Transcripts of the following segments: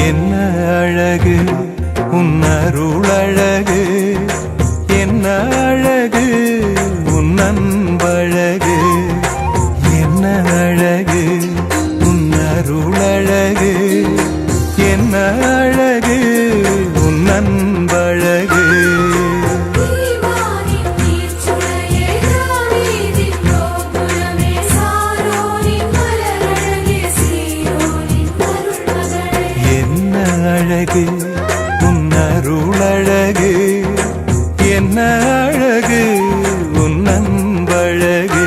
என்ன அழகு உன் அருளழகு, என்ன அழகு உன் அன்பழகு, என்ன அழகு உன் அருளழகு, என்ன அழகு உன் அன்பழகு. அழகு உன் அருளழகு, என்ன அழகு உன் அன்பழகு.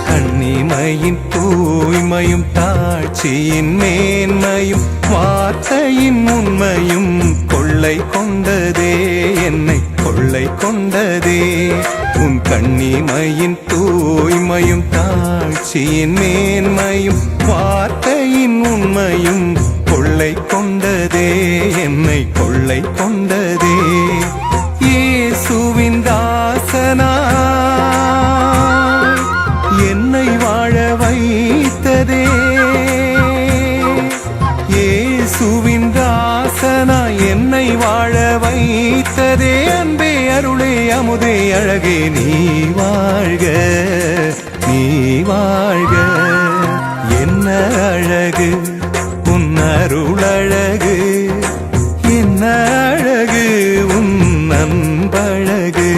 கண்ணிமையின் தூய்மையும் தாட்சியின் மேன்மையும் வார்த்தையின் உண்மையும் கொள்ளை கொண்டதே, என்னை கொள்ளை கொண்டதே. உன் கண்ணிமையின் தூய்மையும் தாட்சியின் மேன்மையும் வார்த்தையின் உண்மையும் கொள்ளை கொண்டதே, என்னை கொள்ளை கொண்டதே. இயேசுவின் தாசனா என்னை வாழ வைத்ததே, இயேசுவின் தாசனா என்னை வாழ வைத்ததே. அன்பே அருளே அமுதே அழகே நீ வாழ்க, நீ வாழ்க. என்ன அழகு உன் அருளழகு, என்ன அழகு உன் அன்பழகு.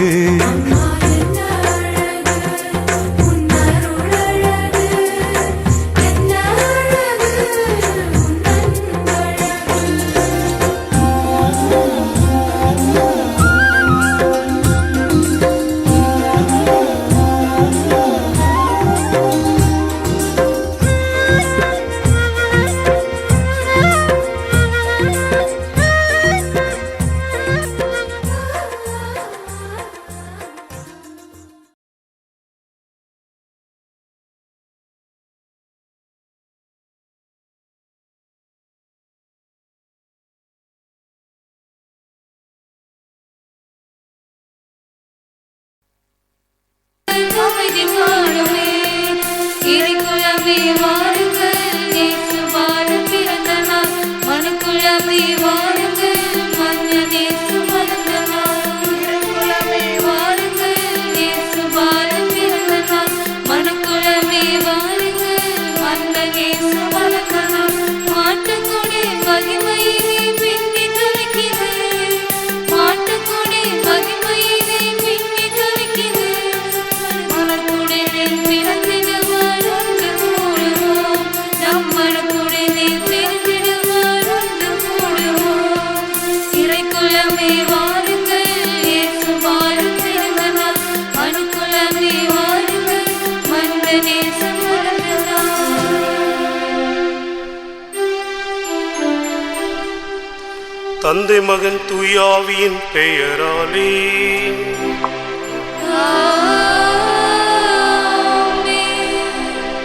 தந்தை மகன் தூயாவியின் பெயராலே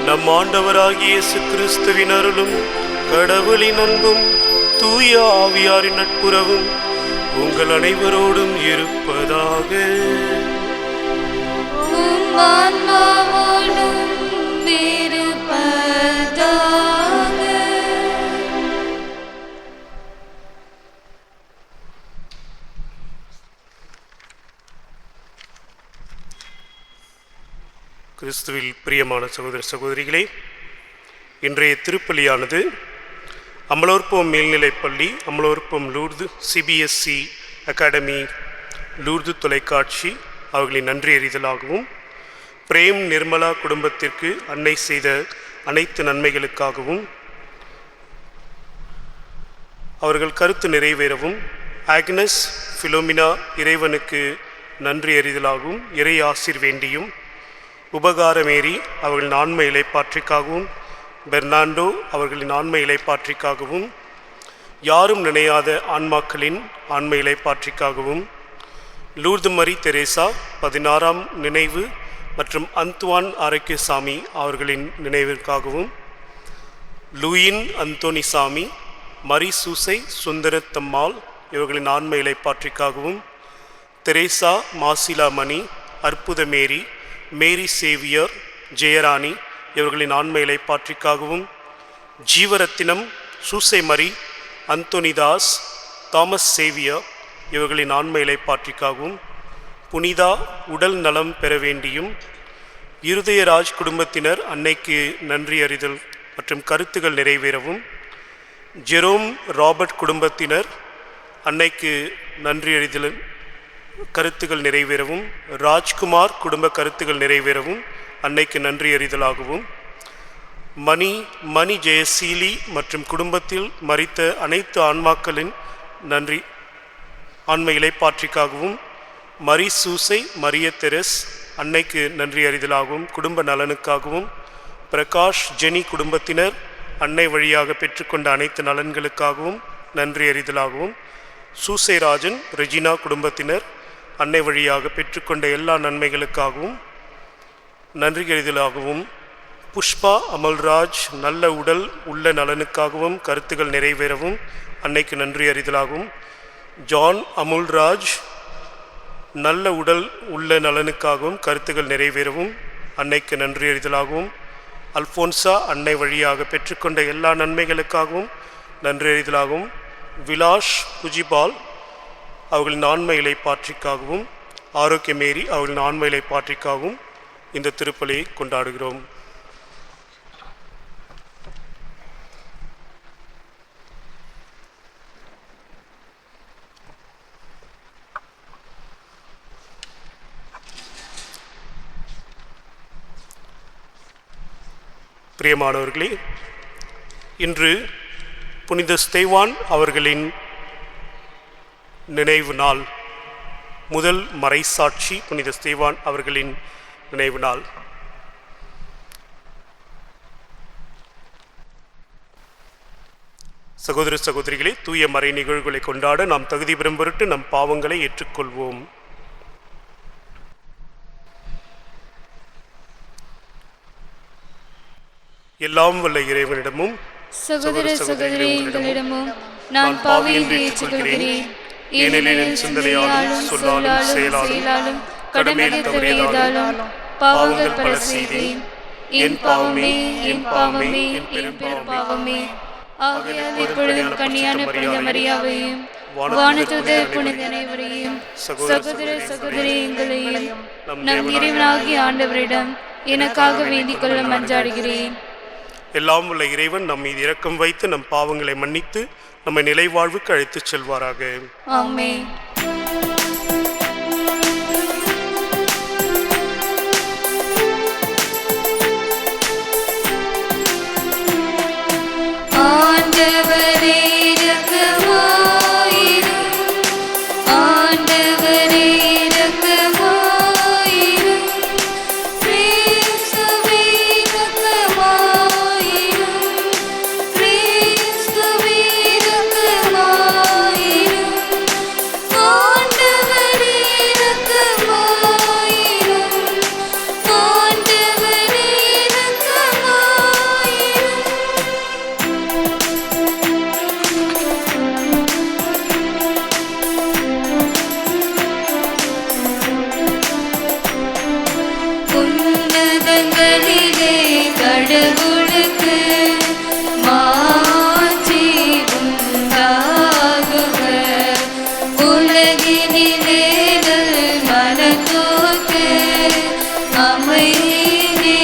நம் ஆண்டவராகிய இயேசு கிறிஸ்துவின் அருளும் கடவுளின் அன்பும் தூய ஆவியாரின் நட்புறவும் உங்கள் அனைவரோடும் இருப்பதாக. கிறிஸ்துவில் பிரியமான சகோதர சகோதரிகளே, இன்றைய திருப்பலியானது அமலோற்பம் மேல்நிலைப்பள்ளி, Amalorpavam Lourdes CBSE academy, Lourdes தொலைக்காட்சி அவர்களின் நன்றி அறிதலாகவும், பிரேம் நிர்மலா குடும்பத்திற்கு அன்னை செய்த அனைத்து நன்மைகளுக்காகவும் அவர்கள் கருத்து நிறைவேறவும், ஆக்னஸ் ஃபிலோமினா இறைவனுக்கு நன்றி அறிதலாகவும் இறை ஆசிர் வேண்டியும் உபகாரமேறி அவர்களின் ஆன்ம இலைப்பாற்றிக்காகவும் பெர்னாண்டோ அவர்களின் ஆன்ம இலைப்பாற்றிக்காகவும் யாரும் நினையாத ஆன்மாக்களின் ஆன்ம இலைப்பாற்றிக்காகவும் லூர்து மரி தெரேசா 16ஆம் நினைவு மற்றும் அந்துவான் ஆரோக்கியசாமி அவர்களின் நினைவிற்காகவும் லூயின் அந்தோனிசாமி மரி சூசை சுந்தரத்தம்மாள் இவர்களின் ஆன்ம இலைப்பாற்றிக்காகவும் தெரேசா மாசிலா மணி அற்புத மேரி மேரி சேவியர் ஜெயராணி இவர்களின் ஆன்ம இலைப்பாற்றிக்காகவும் ஜீவரத்தினம் சூசை மரி அந்தோனிதாஸ் தாமஸ் சேவியர் இவர்களின் ஆன்ம இலைப்பாற்றிக்காகவும் புனிதா உடல் நலம் பெற வேண்டியும் இருதயராஜ் குடும்பத்தினர் அன்னைக்கு நன்றி அறிதல் மற்றும் கருத்துகள் நிறைவேறவும் ஜெரோம் ராபர்ட் குடும்பத்தினர் அன்னைக்கு நன்றி அறிதல் கருத்துகள் நிறைவேறவும் ராஜ்குமார் குடும்ப கருத்துகள் நிறைவேறவும் அன்னைக்கு நன்றி அறிதலாகவும் மணி ஜெயசீலி மற்றும் குடும்பத்தில் மரித்த அனைத்து ஆன்மாக்களின் நன்றி ஆன்ம இலைப்பாற்றிக்காகவும் மரி சூசை மரிய தெரஸ் அன்னைக்கு நன்றி அறிதலாகவும் குடும்ப நலனுக்காகவும் பிரகாஷ் ஜெனி குடும்பத்தினர் அன்னை வழியாக பெற்றுக்கொண்ட அனைத்து நலன்களுக்காகவும் நன்றி அறிதலாகவும் சூசை ராஜன் ரெஜினா குடும்பத்தினர் அன்னை வழியாக பெற்றுக்கொண்ட எல்லா நன்மைகளுக்காகவும் நன்றி அறிதலாகவும் புஷ்பா அமல்ராஜ் நல்ல உடல் உள்ள நலனுக்காகவும் கருத்துகள் நிறைவேறவும் அன்னைக்கு நன்றி அறிதலாகவும் ஜான் அமுல்ராஜ் நல்ல உடல் உள்ள நலனுக்காகவும் கருத்துகள் நிறைவேறவும் அன்னைக்கு நன்றி அறிதலாகவும் அல்போன்சா அன்னை வழியாக பெற்றுக்கொண்ட எல்லா நன்மைகளுக்காகவும் நன்றி அறிதலாகவும் விலாஷ் புஜிபால் அவர்களின் ஆன்ம இலைப்பாற்றிக்காகவும் ஆரோக்கியமேரி அவர்களின் ஆன்ம இலைப்பாற்றிக்காகவும் இந்த திருப்பலியை கொண்டாடுகிறோம். பிரியமானவர்களே, இன்று புனித ஸ்தேவான் அவர்களின் நினைவு நாள். முதல் மறைசாட்சி புனித ஸ்தேவான் அவர்களின் நினைவு நாள். சகோதர சகோதரிகளே, தூய மறை நிகழ்வுகளை கொண்டாட நாம் தகுதி பெறும் பொருட்டு நம் பாவங்களை ஏற்றுக்கொள்வோம். எல்லாம் வல்ல இறைவனிடமும் சகோதர சகோதரிகளிடமும் நான் பாவி என்று ஏற்றுக்கொள்கிறேன். ஏனெனில் என் சிந்தனையாலும் சொல்லாலும் செயலாலும் கடமையை தவறியதாலும் பாவங்கள் பல செய்தேன். என் பாவமே என் பாவமே என் பெரும் பாவமே. ஆகையால் இப்பொழுதும் கன்னியான புனித மரியாவையும் வானதூதர் புனித அனைவரையும் சகோதர சகோதரியங்களையும் நம் இறைவனாகிய ஆண்டவரிடம் எனக்காக வேண்டிக் கொள்ள மன்றாடுகிறேன். எல்லாம் உள்ள இறைவன் நம் மீது இரக்கம் வைத்து நம் பாவங்களை மன்னித்து நம்மை நிலை வாழ்வுக்கு அழைத்துச் செல்வாராக. ஆமென். ஆண்டவரே இரக்கமாயிரும், ஆண்டவரே இரக்கமாயிரும், கிறிஸ்துவே இரக்கமாயிரும், கிறிஸ்துவே இரக்கமாயிரும், ஆண்டவரே இரக்கமாயிரும், ஆண்டவரே இரக்கமாயிரும். உன்னதங்களிலே கடவுளுக்கு மாட்சி உண்டாகுக. உலகினிலே மனத்தோர்க்கு அமைதி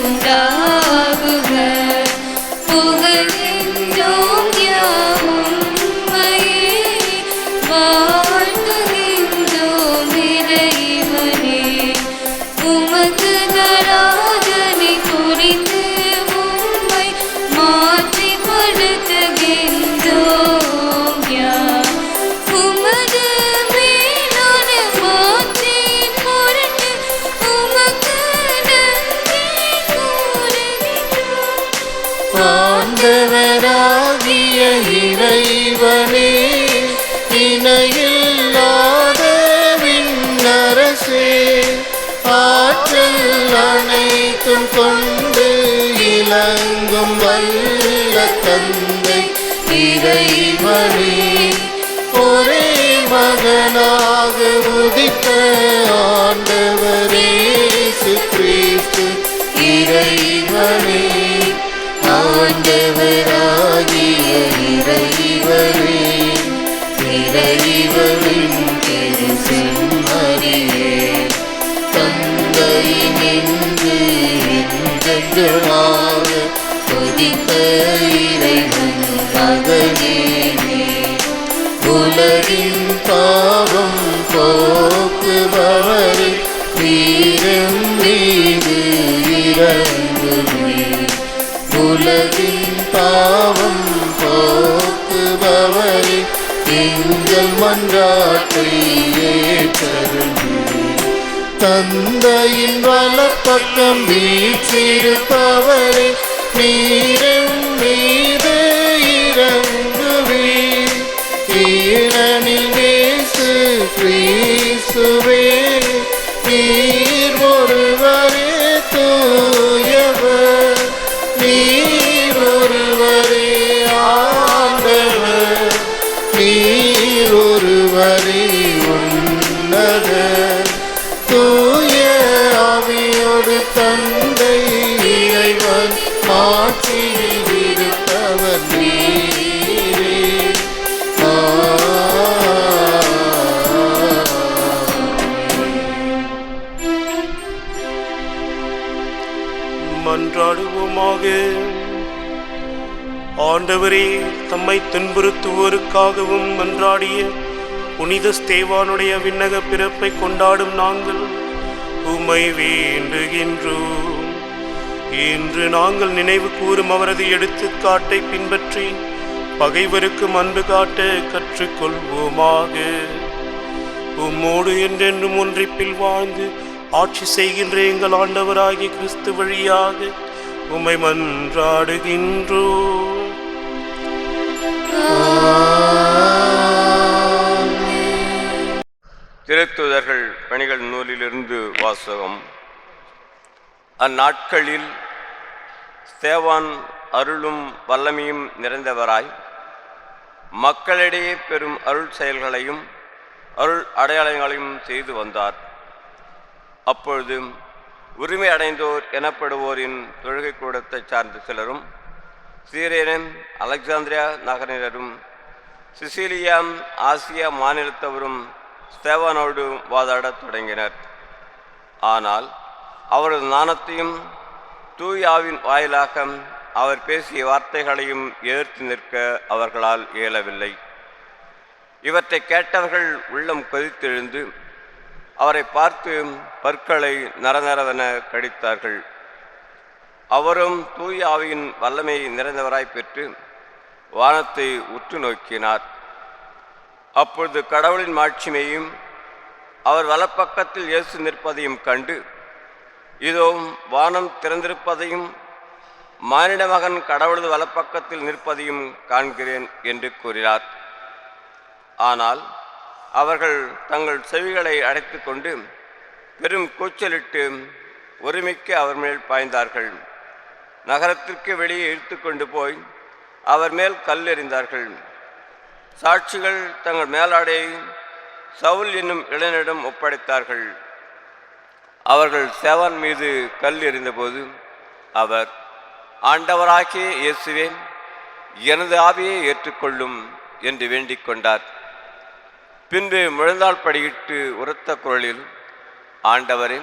உண்டாகுக. புகழென்றோம் யாம் உம்மையே, வாழ்த்துகின்றோம் இறைவனே. உமக்கு தராதனை புரிந்து ஆண்டவராகிய இறைவனே, இணையில்லாத விண்ணரசே, ஆற்றல் அனைத்தும் கொண்டு இலங்கும் வல்ல தந்தை இறைவனே, ஒரே மகனாக உதித்த ஆண்டவர் இயேசு கிறிஸ்து இறைவனே, ஆண்டவராகிய இறைவனே, இறைவனின் திரு செம்மறியே, தந்தையினின்று என்றென்றுமாக உதித்த இறைவன் மகனே, உலகின் பாவம் போக்குபவரே, நீரின் மீது இறங்குவீர். உலகின் பாவம் போக்குபவரே, எங்கள் மன்றாட்டை ஏற்றருள்வீர். தந்தையின் வலப்பக்கம் வீற்றிருப்பவரே, நீரின் மீது இறங்குவீர். ஈரனில் இயேசு கிறிஸ்துவே, நீர் ஒருவரே தூயவர், நீர் ஒருவரே ஆண்டவர், நீர் ஒருவரே உன்னதர், தூய ஆவியோடு தந்தை இறைவன் ஆட்சியில் இருப்பவர் நீரே. மன்றாடுவோமாக. ஆண்டவரே, தம்மை துன்புறுத்துவோருக்காகவும் மன்றாடிய புனித ஸ்தேவானுடைய விண்ணக பிறப்பை கொண்டாடும் நாங்கள் உம்மை வேண்டுகின்றோம். இன்று நாங்கள் நினைவு கூறும் அவரது எடுத்துக்காட்டை பின்பற்றி பகைவருக்கும் அன்பு காட்ட கற்றுக்கொள்வோமாக. உம்மோடு என்றென்றும் ஒன்றிப்பில் வாழ்ந்து ஆட்சி செய்கின்ற எங்கள் ஆண்டவராகிய கிறிஸ்து வழியாக உம்மை மன்றாடுகின்றோம். திருத்துதர்கள் பணிகள் நூலிலிருந்து வாசகம். அந்நாட்களில் ஸ்தேவான் அருளும் வல்லமையும் நிறைந்தவராய் மக்களிடையே பெரும் அருள் செயல்களையும் அருள் அடையாளங்களையும் செய்து வந்தார். அப்பொழுது உரிமை அடைந்தோர் எனப்படுவோரின் தொழுகை கூடத்தை சார்ந்த சிலரும் சீரேனும் அலெக்சாந்திரியா நகரினரும் சிசிலியா ஆசியா மாநிலத்தவரும் ஸ்தேவானோடு வாதாடத் தொடங்கினர். ஆனால் அவரது ஞானத்தையும் தூயாவின் வாயிலாக அவர் பேசிய வார்த்தைகளையும் எதிர்த்து நிற்க அவர்களால் இயலவில்லை. இவற்றை கேட்டவர்கள் உள்ளம் கொதித்தெழுந்து அவரை பார்த்து பற்களை நரநரவென கடித்தார்கள். அவரும் தூய ஆவியின் வல்லமை நிறைந்தவராய் பெற்று வானத்தை உற்று நோக்கினார். அப்பொழுது கடவுளின் மாட்சிமையும் அவர் வலப்பக்கத்தில் இயேசு நிற்பதையும் கண்டு, இதோ வானம் திறந்திருப்பதையும் மானிட மகன் கடவுளது வலப்பக்கத்தில் நிற்பதையும் காண்கிறேன் என்று கூறினார். ஆனால் அவர்கள் தங்கள் செவிகளை அடைத்து கொண்டு பெரும் கூச்சலிட்டு ஒருமிக்க அவர் மேல் பாய்ந்தார்கள். நகரத்திற்கு வெளியே இழுத்து கொண்டு போய் அவர் மேல் கல் எறிந்தார்கள். சாட்சிகள் தங்கள் மேலாடையை சவுல் என்னும் இளைஞரிடம் ஒப்படைத்தார்கள். அவர்கள் ஸ்தேவான் மீது கல் எறிந்தபோது அவர், ஆண்டவராகிய இயேசுவே, எனது ஆவியை ஏற்றுக்கொள்ளும் என்று வேண்டிக் கொண்டார். பின்பு முழந்தாள் படியிட்டு உரத்த குரலில், ஆண்டவரே,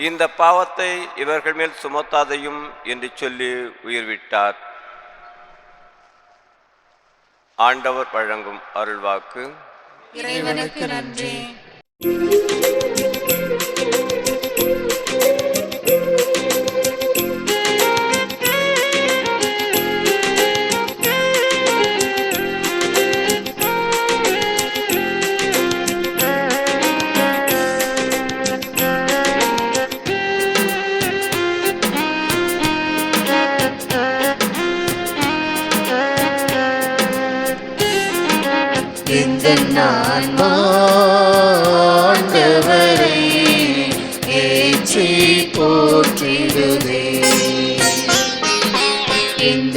இந்த பாவத்தை இவர்கள் மேல் சுமத்தாதையும் என்று சொல்லி உயிர்விட்டார். ஆண்டவர் வழங்கும் அருள்வாக்கு. இறைவனுக்கு நன்றி.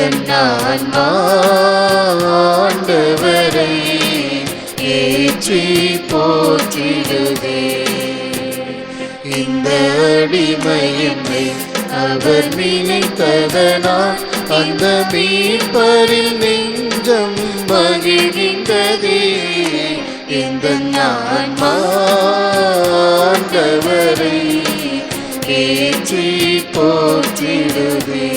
ஆன்மா ஆண்டவரை ஏற்றி போற்றிடுதே. இந்த அடிமை என்னை அவர் நினைத்ததனால் அந்த மீட்பரில் நெஞ்சம் மகிழ்கின்றதே. இந்த ஆன்மா ஆண்டவரை ஏற்றி போற்றிடுதே.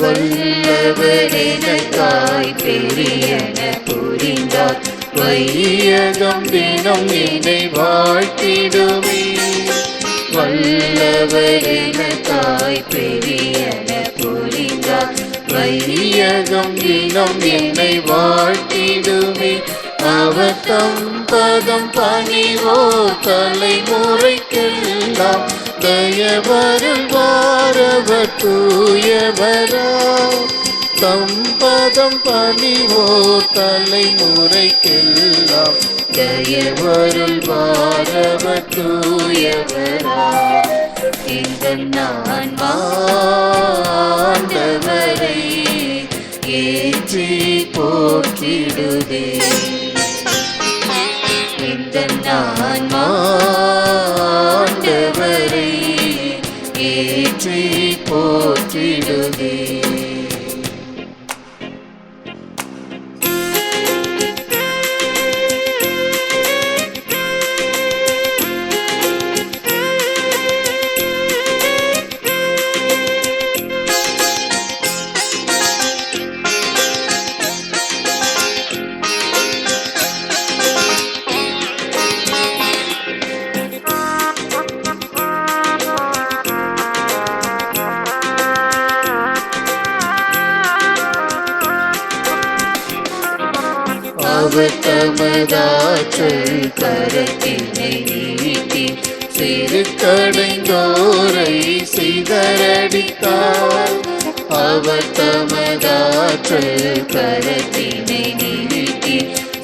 வல்லவர் எனக்காய் பெரியன புரிந்தார். வையகம் தினம் என்னை வாழ்த்திடுமே. வல்லவர் எனக்காய் பெரியன புரிந்தார். வையகம் தினம் என்னை வாழ்த்திடுமே. அவர் தம் பதம் பணிவோ தலைமுறைக்கெல்லாம் தயவருள் வாரவர் தூயவரா. தம் பதம் பணிவோ தலைமுறைக்கெல்லாம் தயவருள் வாரவர் தூயவரா. இந்த ஆன்மா ஆண்டவரை ஏற்றி போற்றிடுதே. இந்த ஆன்மா ஆண்டவரை ஏற்றி போற்றிடுதே. அவர் தமதாற்றல் கரத்தினை நீட்டி சிறு கடைந்தோரை சிதறடித்தார். அவர் தமதாற்றல் கரத்தினை நீட்டி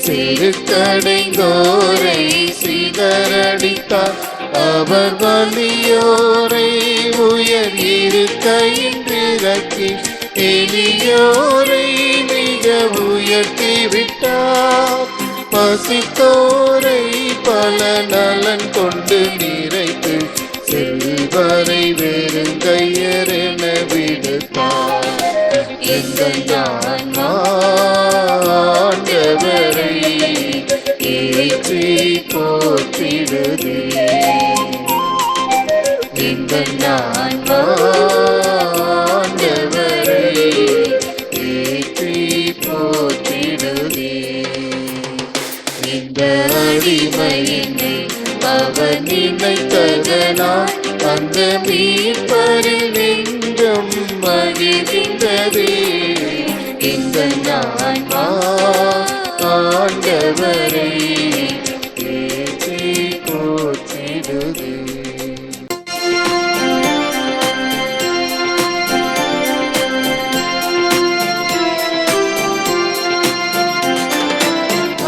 சிறு கடைந்தோரை சிதறடித்தார். அவர் வலியோரை உயர் இருக்கையின் இறக்கி எளியோரை மிக உயர்த்தி விட்டார். பசித்தோரை பல நலன் கொண்டு நிறைத்து செல்வரை வெறுங்கையரென விடுத்தார். எங்கள் ஆன்மா ஆண்டவரை ஏற்றி போற்றிடுதே. எங்கள் ஆன்மா ஆண்டவரை ஏற்றி போற்றிடுதே. இந்த அடிமையினை அவர் நினைத்ததனால் அந்த மீட்பரில் நெஞ்சம் மகிழ்கின்றதே. இந்த ஆன்மா ஆண்டவரை ஏற்றி போற்றிடுதே.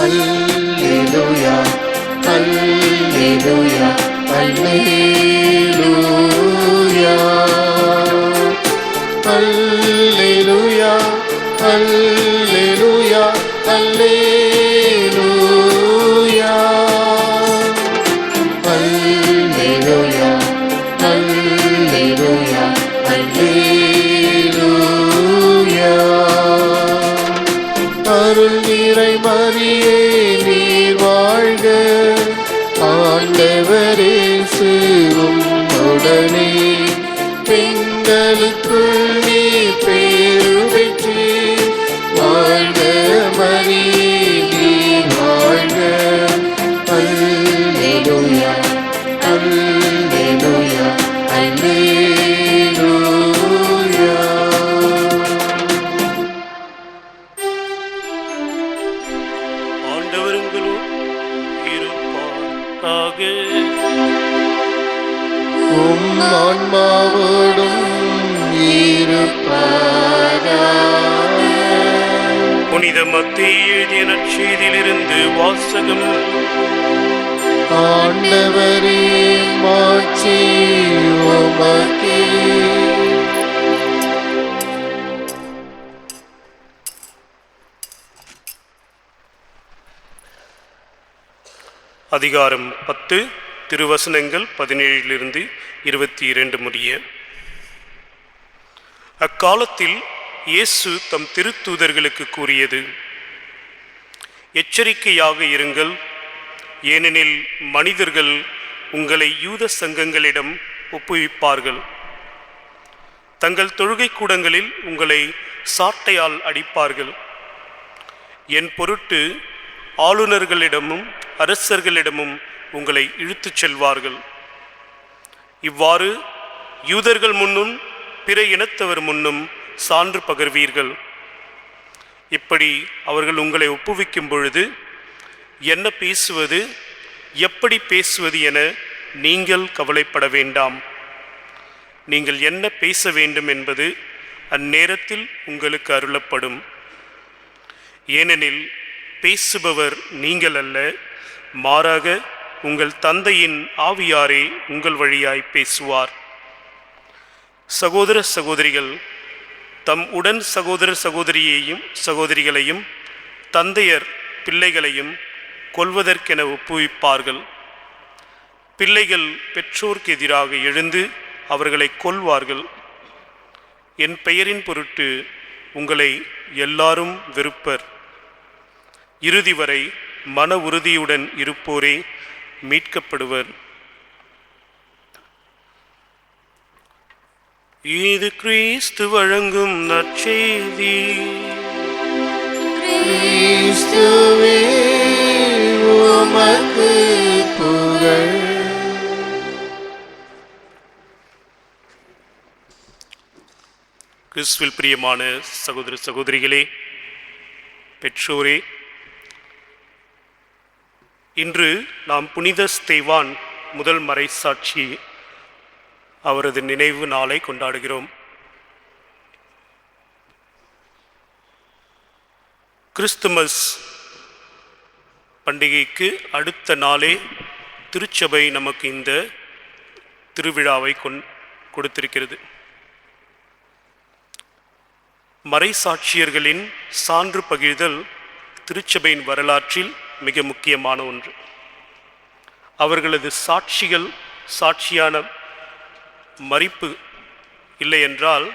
Alleluia, Alleluia, Alleluia, Alleluia, Alleluia, Alleluia, Alleluia, Alleluia, Alleluia. அருள் நிறை மரியே நீர் வாழ்க. ஆண்டவர் இயேசுவும் உடனே பெண்களுக்குள் நீர் பேறு பெற்று வாழ்க. மரியே நீர் வாழ்க. அல்லேலூயா, அல்லேலூயா, உம் ஆன்மாவோடும் இருப்பாராக. புனித மத்தேயு எழுதிய நற்செய்தியிலிருந்து வாசகம். ஆண்டவரே மாட்சி உமக்கே. அதிகாரம் 10, திருவசனங்கள் 17 22 முடிய. அக்காலத்தில் இயேசு தம் திருத்தூதர்களுக்கு கூறியது: எச்சரிக்கையாக இருங்கள், ஏனெனில் மனிதர்கள் உங்களை யூத சங்கங்களிடம் ஒப்புவிப்பார்கள். தங்கள் தொழுகை கூடங்களில் உங்களை சாட்டையால் அடிப்பார்கள். என் பொருட்டு ஆளுநர்களிடமும் அரசர்களிடமும் உங்களை இழுத்துச் செல்வார்கள். இவ்வாறு யூதர்கள் முன்னும் பிற இனத்தவர் முன்னும் சான்று பகர்வீர்கள். இப்படி அவர்கள் உங்களை ஒப்புவிக்கும் பொழுது என்ன பேசுவது, எப்படி பேசுவது என நீங்கள் கவலைப்பட வேண்டாம். நீங்கள் என்ன பேச வேண்டும் என்பது அந்நேரத்தில் உங்களுக்கு அருளப்படும். ஏனெனில் பேசுபவர் நீங்கள் அல்ல, மாறாக உங்கள் தந்தையின் ஆவியாரே உங்கள் வழியாய் பேசுவார். சகோதர சகோதரிகள் தம் உடன் சகோதர சகோதரிகளையும் தந்தையர் பிள்ளைகளையும் கொல்வதற்கென ஒப்புவிப்பார்கள். பிள்ளைகள் பெற்றோருக்கு எதிராக எழுந்து அவர்களை கொல்வார்கள். என் பெயரின் பொருட்டு உங்களை எல்லாரும் வெறுப்பர். இறுதி வரை மன உறுதியுடன் இருப்போரே மீட்கப்படுவர். இது கிறிஸ்து வழங்கும் நற்செய்தி. கிறிஸ்துவே உமக்கு புகழ். கிறிஸ்துவில் பிரியமான சகோதர சகோதரிகளே, பெற்றோரே, இன்று நாம் புனித ஸ்தேவான் முதல் மறைசாட்சி அவரது நினைவு நாளை கொண்டாடுகிறோம். கிறிஸ்துமஸ் பண்டிகைக்கு அடுத்த நாளே திருச்சபை நமக்கு இந்த திருவிழாவை கொடுத்திருக்கிறது. மறைசாட்சியர்களின் சான்று பகிர்தல் திருச்சபையின் வரலாற்றில் மிக முக்கியமான ஒன்று. அவர்களது சாட்சியான மறிப்பு இல்லை என்றால்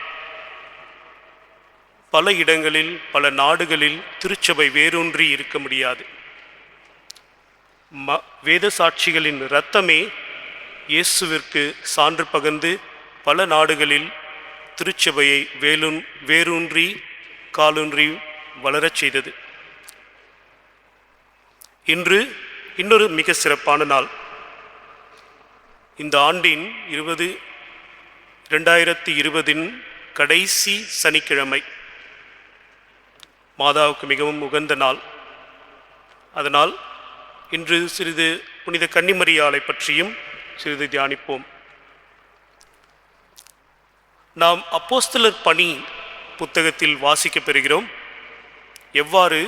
பல இடங்களில் பல நாடுகளில் திருச்சபை வேரூன்றி இருக்க முடியாது. வேத சாட்சிகளின் இரத்தமே இயேசுவிற்கு சான்று பகர்ந்து பல நாடுகளில் திருச்சபையை வேரூன்றி காலூன்றி வளரச் செய்தது. இன்று இன்னொரு மிக சிறப்பான நாள். இந்த ஆண்டின் 2020 கடைசி சனிக்கிழமை, மாதாவுக்கு மிகவும் உகந்த நாள். அதனால் இன்று சிறிது புனித கன்னிமரியாளை பற்றியும் சிறிது தியானிப்போம். நாம் அப்போஸ்தலர் பணி புத்தகத்தில் வாசிக்கப் பெறுகிறோம் எவ்வாறு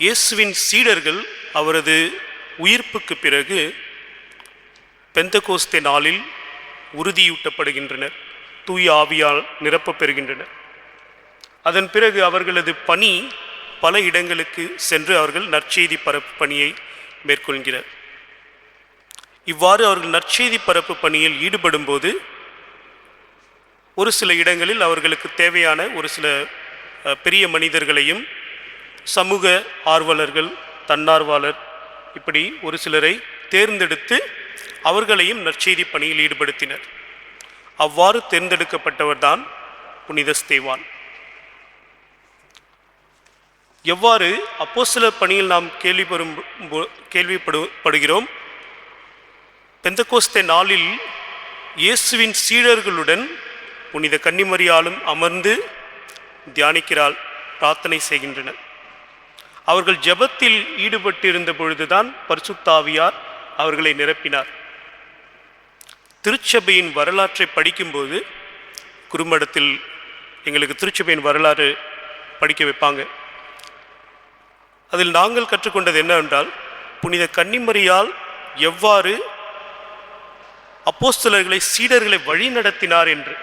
இயேசுவின் சீடர்கள் அவரது உயிர்ப்புக்கு பிறகு பெந்தகோஸ்தே நாளில் உறுதியூட்டப்படுகின்றனர், தூய ஆவியால் நிரப்பப் பெறுகின்றனர். அதன் பிறகு அவர்களது பணி பல இடங்களுக்கு சென்று அவர்கள் நற்செய்தி பரப்பு பணியை மேற்கொள்கிறார். இவ்வாறு அவர்கள் நற்செய்தி பரப்பு பணியில் ஈடுபடும் போது ஒரு சில இடங்களில் அவர்களுக்கு தேவையான ஒரு சில பெரிய மனிதர்களையும் சமூக ஆர்வலர்கள், தன்னார்வலர், இப்படி ஒரு சிலரை தேர்ந்தெடுத்து அவர்களையும் நற்செய்தி பணியில் ஈடுபடுத்தினர். அவ்வாறு தேர்ந்தெடுக்கப்பட்டவர்தான் புனித ஸ்தேவான். எவ்வாறு அப்போஸ்தலர் பணியில் நாம் கேள்விப்படுகிறோம், பெந்தகோஸ்தே நாளில் இயேசுவின் சீடர்களுடன் புனித கன்னிமரியாளும் அமர்ந்து தியானிக்கிறாள், பிரார்த்தனை செய்கின்றனர். அவர்கள் ஜெபத்தில் ஈடுபட்டிருந்த பொழுதுதான் பரிசுத்த ஆவியார் அவர்களை நிரப்பினார். திருச்சபையின் வரலாற்றை படிக்கும்போது குறும்படத்தில் எங்களுக்கு திருச்சபையின் வரலாறு படிக்க வைப்பாங்க. அதில் நாங்கள் கற்றுக்கொண்டது என்னவென்றால், புனித கன்னிமரியால் எவ்வாறு அப்போஸ்தலர்களை சீடர்களை வழி நடத்தினார் என்று.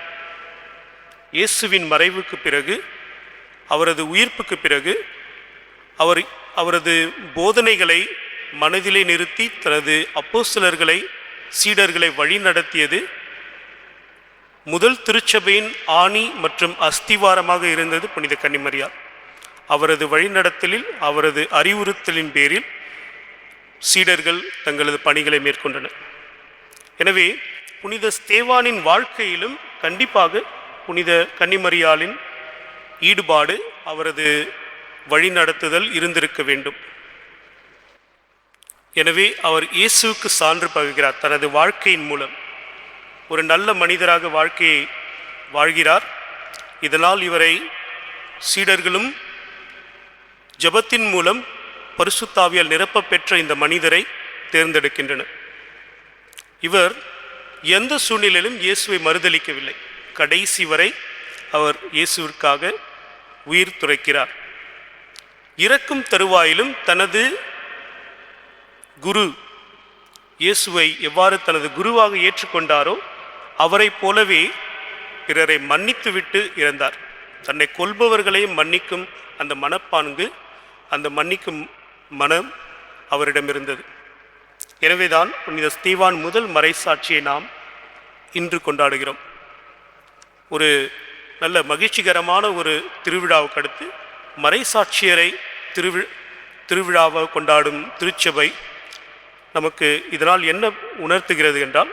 இயேசுவின் மறைவுக்கு பிறகு, அவரது உயிர்ப்புக்கு பிறகு, அவரது போதனைகளை மனதிலே நிறுத்தி தனது அப்போஸ்தலர்களை சீடர்களை வழி நடத்தியது முதல் திருச்சபையின் ஆணி மற்றும் அஸ்திவாரமாக இருந்தது புனித கன்னிமரியால். அவரது வழிநடத்தலில், அவரது அறிவுறுத்தலின் பேரில் சீடர்கள் தங்களது பணிகளை மேற்கொண்டனர். எனவே புனித ஸ்தேவானின் வாழ்க்கையிலும் கண்டிப்பாக புனித கன்னிமரியாலின் ஈடுபாடு, அவரது வழிநடத்துதல் இருந்திருக்க வேண்டும். எனவே அவர் இயேசுவுக்கு சான்று பகர்கிறார். தனது வாழ்க்கையின் மூலம் ஒரு நல்ல மனிதராக வாழ்க்கையை வாழ்கிறார். இதனால் இவரை சீடர்களும் ஜெபத்தின் மூலம் பரிசுத்தாவியால் நிரப்ப பெற்ற இந்த மனிதரை தேர்ந்தெடுக்கின்றனர். இவர் எந்த சூழ்நிலையிலும் இயேசுவை மறுதலிக்கவில்லை. கடைசி வரை அவர் இயேசுவிற்காக உயிர் துறக்கிறார். இறக்கும் தருவாயிலும் தனது குரு இயேசுவை எவ்வாறு தனது குருவாக ஏற்றுக்கொண்டாரோ அவரை போலவே பிறரை மன்னித்துவிட்டு இறந்தார். தன்னை கொல்பவர்களையும் மன்னிக்கும் அந்த மனப்பான்கு, அந்த மன்னிக்கும் மனம் அவரிடம் இருந்தது. எனவேதான் புனித ஸ்தேவான் முதல் மறைசாட்சியை நாம் இன்று கொண்டாடுகிறோம். ஒரு நல்ல மகிழ்ச்சிகரமான ஒரு திருவிழாவுக்கு அடுத்து மறைசாட்சியரை திருவிழாவை கொண்டாடும் திருச்சபை நமக்கு இதனால் என்ன உணர்த்துகிறது என்றால்,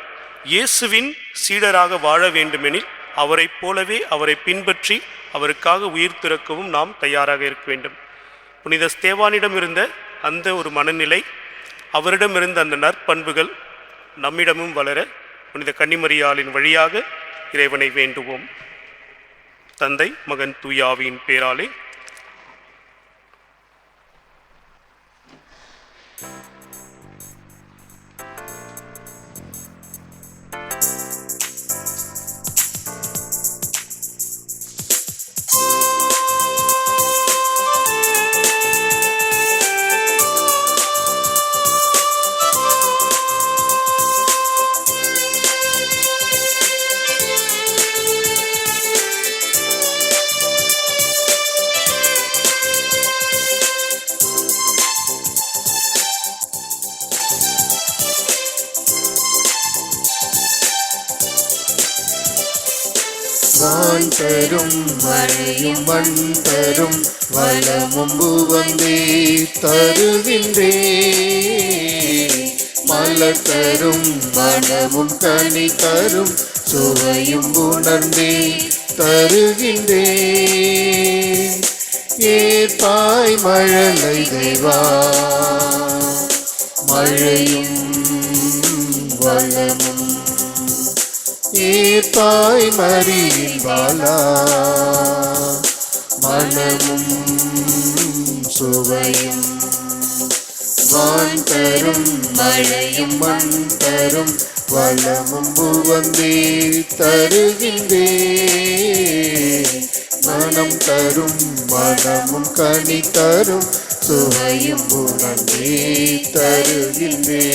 இயேசுவின் சீடராக வாழ வேண்டுமெனில் அவரைப் போலவே அவரை பின்பற்றி அவருக்காக உயிர் துறக்கவும் நாம் தயாராக இருக்க வேண்டும். புனித ஸ்தேவானிடம் இருந்த அந்த ஒரு மனநிலை, அவரிடம் இருந்த அந்த நற்பண்புகள் நம்மிடமும் வளர புனித கன்னிமரியாலின் வழியாக இறைவனை வேண்டுவோம். தந்தை, மகன், தூய ஆவியின் பேராலே. வான் தரும் மழையும் மண் தரும் வளமும் புவந்தே தருகின்றே, மலர் தரும் மனமும் கனி தரும் சுவையும் உணர்ந்தே தருகின்றே. ஏற்பாய் மழலை தேவா, மழையும் வளமும் ஏற்பாய் மரியின் பாலா, மனமும் சுவையும். வான் தரும் மழையும் மண் தரும் வளமும் புவந்தே தருகின்றே, மனம் தரும் மனமும் கனி தரும் சுவையும் உணர்ந்தே தருகின்றே.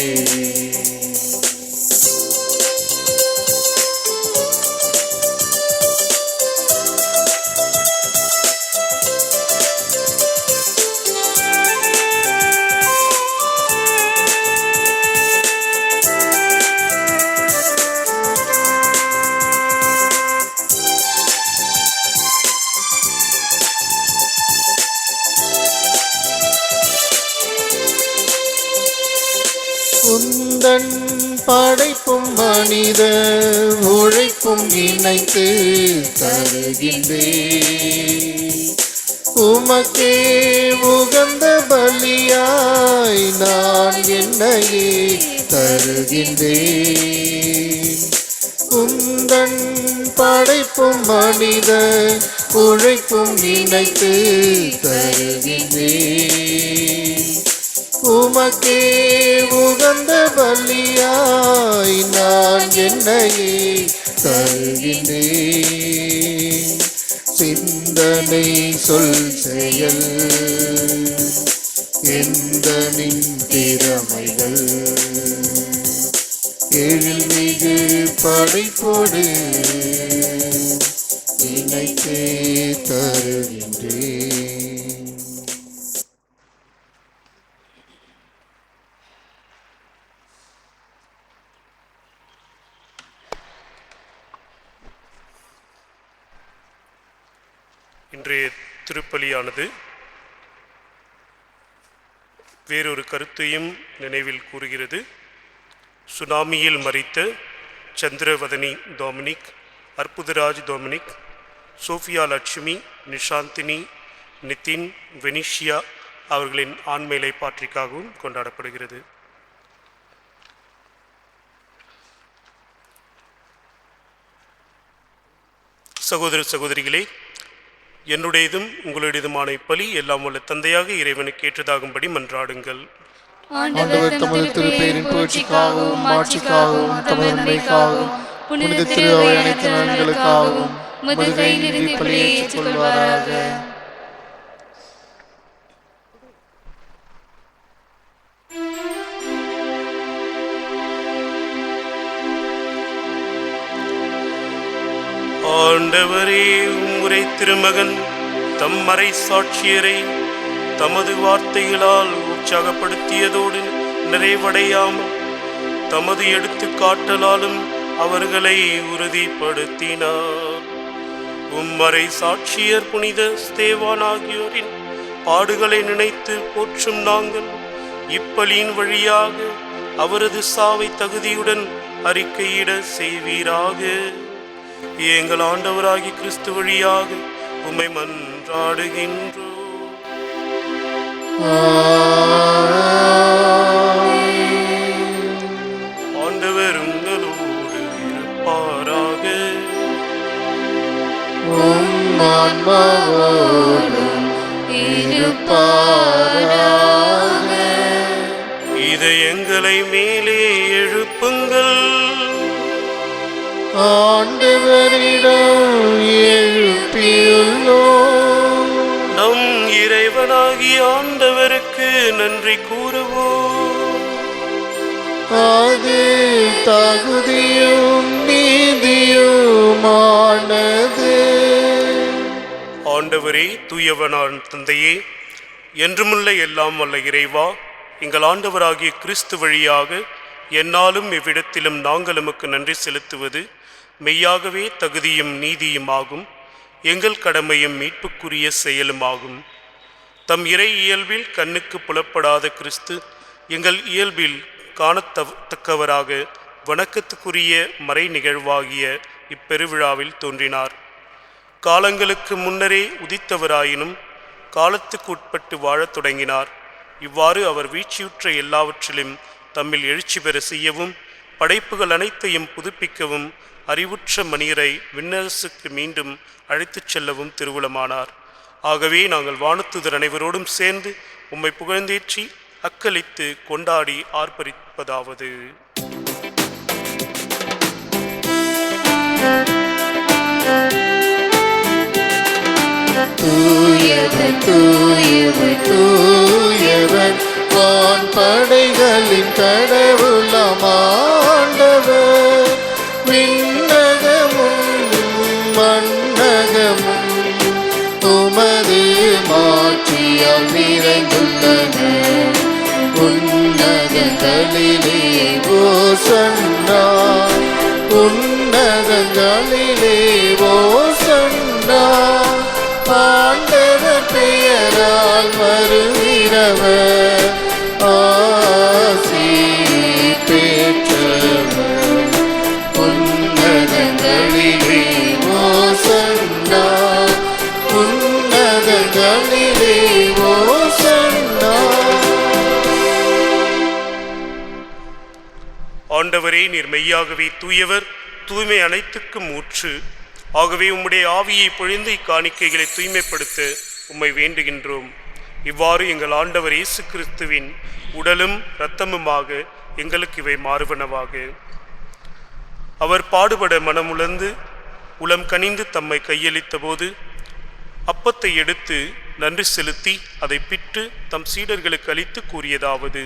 உந்தன் படைப்பும் மனித உழைப்பும் இணைத்து தருகின்றே, உமக்கே உகந்த பலியாய் நான் என்னையே தருகின்றே. உந்தன் படைப்பும் மனித உழைப்பும் இணைத்து தருகின்றே, உமக்கே உகந்த பலியாய் நான் என்னையே தருகின்றேன். சிந்தனை சொல் செயல் எந்த நின் திறமைகள் எழில் மிகு படைப்போடு நினைத்தே தருகின்றேன். இன்றைய திருப்பலியானது வேறொரு கருத்தையும் நினைவில் கூறுகிறது. சுனாமியில் மரித்த சந்திரவதனி டொமினிக், அற்புதராஜ் டொமினிக், சோஃபியா லட்சுமி, நிஷாந்தினி, நிதின், வெனிஷியா அவர்களின் ஆண்மையிலை பாற்றிக்காகவும் கொண்டாடப்படுகிறது. சகோதர சகோதரிகளே, என்னுடையதும் உங்களுடையதுமான இப்பலி எல்லாம் உள்ள தந்தையாக இறைவனுக்கு ஏற்றதாகும்படி மன்றாடுங்கள். ஆண்டவர் தமது திருப்பெயரின் புகழ்ச்சிக்காகவும் மாட்சிக்காகவும் தமது நன்மைக்காகவும் புனித திரு அவை அனைத்து நலன்களுக்காகவும் உமது கையில் இருந்து இப்பலியை ஏற்றுக்கொள்வாராக. ஆண்டவரே, உம்முறை திருமகன் தம் மறை சாட்சியரை தமது வார்த்தைகளால் உற்சாகப்படுத்தியதோடு நிறைவடையாமல் தமது எடுத்துக்காட்டலாலும் அவர்களை உறுதிப்படுத்தினார். உம்மறை சாட்சியர் புனித ஸ்தேவான் ஆகியோரின் பாடுகளை நினைத்து போற்றும் நாங்கள் இப்பலியின் வழியாக அவரது சாவை தகுதியுடன் அறிக்கையிட செய்வீராக. எங்கள் ஆண்டவராகி கிறிஸ்து வழியாக உம்மை மன்றாடுகின்றோம். ஆண்டவர் உங்களோடு இருப்பாராக. உம் ஆன்மாவோடும் இருப்பாராக. இதை எங்களை மேலே எழுப்புங்கள். ஆண்டவரிடம் எழுப்பியுள்ளோம். நம் இறைவனாகிய ஆண்டவருக்கு நன்றி கூறுவோம். அது தகுதியும் நீதியுமானது. ஆண்டவரே, தூயவனான் தந்தையே, என்றுமுள்ள எல்லாம் வல்ல இறைவா, எங்கள் ஆண்டவராகிய கிறிஸ்து வழியாக என்னாலும் இவ்விடத்திலும் நாங்கள் உமக்கு நன்றி செலுத்துவது மெய்யாகவே தகுதியும் நீதியுமாகும். எங்கள் கடமையும் மீட்புக்குரிய செயலுமாகும். தம் இறை இயல்பில் கண்ணுக்கு புலப்படாத கிறிஸ்து எங்கள் இயல்பில் காணத்தக்கவராக வணக்கத்துக்குரிய மறை நிகழ்வாகிய இப்பெருவிழாவில் தோன்றினார். காலங்களுக்கு முன்னரே உதித்தவராயினும் காலத்துக்கு உட்பட்டு வாழத் தொடங்கினார். இவ்வாறு அவர் வீழ்ச்சியுற்ற எல்லாவற்றிலும் தம்மில் எழுச்சி பெற செய்யவும் படைப்புகள் அனைத்தையும் புதுப்பிக்கவும் அறிவுற்ற மனிதரை விண்ணரசுக்கு மீண்டும் அழைத்துச் செல்லவும் திருவுளமானார். ஆகவே நாங்கள் வானத்துதர் அனைவரோடும் சேர்ந்து உம்மை புகழ்ந்தேற்றி அக்களித்து கொண்டாடி ஆர்ப்பரிப்பதாவது: தூயவர் தூயவர் தூயவர் வான் படைகளின் கடவுளமாண்டவர். விண்ணகமும் மண்ணகமும் உமது மாட்சியால் நிறைந்துள்ளன. உன்னதங்களிலே ஓசன்னா, உன்னதங்களிலே ஓசன்னா. ஆண்டவர் பெயரால் வருகிறவர் ஆசி பெற்றவர். உன்னதங்களிலே ஓசன்னா, உன்னதங்களிலே ஓசன்னா. ஆண்டவரே, நீர் மெய்யாகவே தூயவர், தூய்மை அனைத்துக்கும் ஊற்று. ஆகவே உம்முடைய ஆவியை பொழிந்து இக்காணிக்கைகளை தூய்மைப்படுத்த உம்மை வேண்டுகின்றோம். இவ்வாறு எங்கள் ஆண்டவர் இயேசு கிறிஸ்துவின் உடலும் இரத்தமுமாக எங்களுக்கு இவை மாறுவனவாக. அவர் பாடுபட மனமுழந்து உளம் கனிந்து தம்மை கையளித்த போது அப்பத்தை எடுத்து நன்றி செலுத்தி அதை பிட்டு தம் சீடர்களுக்கு அளித்து கூறியதாவது: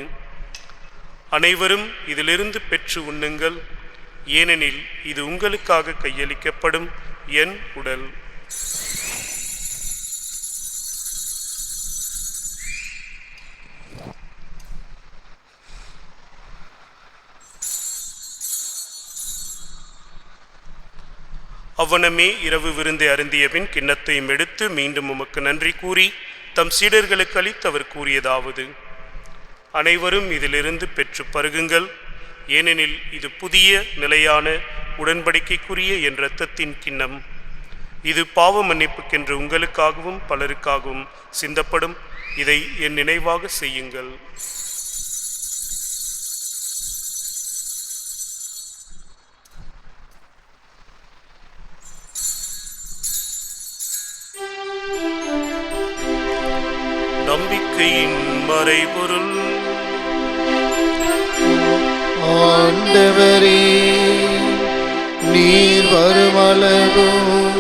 அனைவரும் இதிலிருந்து பெற்று உண்ணுங்கள், ஏனெனில் இது உங்களுக்காக கையளிக்கப்படும் என் உடல். அவ்வனமே இரவு விருந்தை அருந்தியபின் கிண்ணத்தையும் எடுத்து மீண்டும் உமக்கு நன்றி கூறி தம் சீடர்களுக்கு அளித்து அவர் கூறியதாவது: அனைவரும் இதிலிருந்து பெற்று பருகுங்கள், ஏனெனில் இது புதிய நிலையான உடன்படிக்கைக்குரிய என் இரத்தத்தின் கிண்ணம். இது பாவ மன்னிப்புக்கென்று உங்களுக்காகவும் பலருக்காகவும் சிந்தப்படும். இதை என் நினைவாக செய்யுங்கள். நம்பிக்கையின் மறைபொருள். ஆண்டவரே, நீர் வருமளவும்